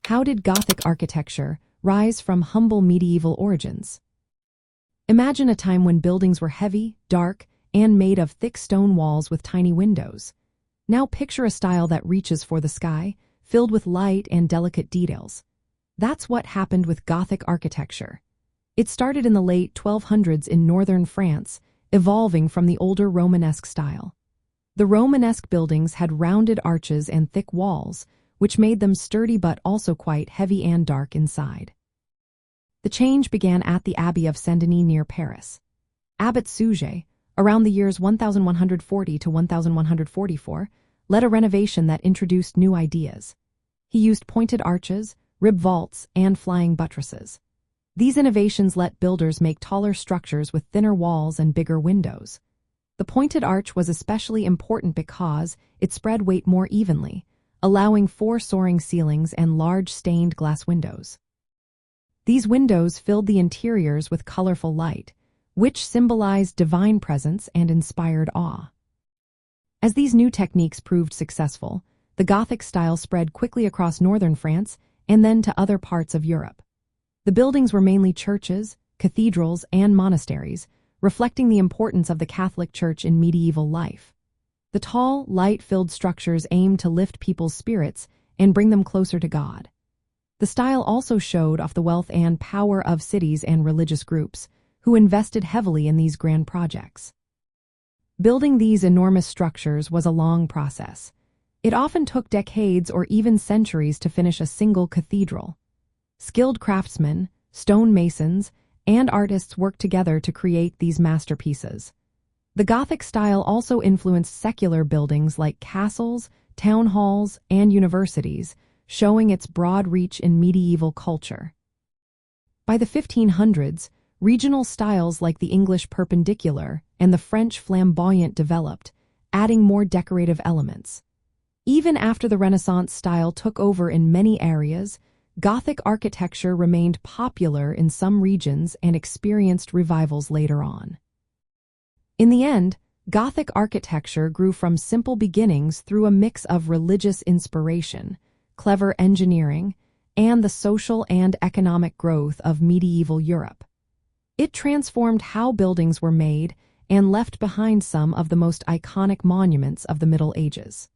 How did Gothic architecture rise from humble medieval origins? Imagine a time when buildings were heavy, dark, and made of thick stone walls with tiny windows. Now picture a style that reaches for the sky, filled with light and delicate details. That's what happened with Gothic architecture. It started in the late 1200s in northern France, evolving from the older Romanesque style. The Romanesque buildings had rounded arches and thick walls, which made them sturdy but also quite heavy and dark inside. The change began at the Abbey of Saint-Denis near Paris. Abbot Suger, around the years 1140 to 1144, led a renovation that introduced new ideas. He used pointed arches, rib vaults, and flying buttresses. These innovations let builders make taller structures with thinner walls and bigger windows. The pointed arch was especially important because it spread weight more evenly, allowing for soaring ceilings and large stained glass windows. These windows filled the interiors with colorful light, which symbolized divine presence and inspired awe. As these new techniques proved successful, the Gothic style spread quickly across northern France and then to other parts of Europe. The buildings were mainly churches, cathedrals, and monasteries, reflecting the importance of the Catholic Church in medieval life. The tall, light-filled structures aimed to lift people's spirits and bring them closer to God. The style also showed off the wealth and power of cities and religious groups, who invested heavily in these grand projects. Building these enormous structures was a long process. It often took decades or even centuries to finish a single cathedral. Skilled craftsmen, stonemasons, and artists worked together to create these masterpieces. The Gothic style also influenced secular buildings like castles, town halls, and universities, showing its broad reach in medieval culture. By the 1500s, regional styles like the English Perpendicular and the French Flamboyant developed, adding more decorative elements. Even after the Renaissance style took over in many areas, Gothic architecture remained popular in some regions and experienced revivals later on. In the end, Gothic architecture grew from simple beginnings through a mix of religious inspiration, clever engineering, and the social and economic growth of medieval Europe. It transformed how buildings were made and left behind some of the most iconic monuments of the Middle Ages.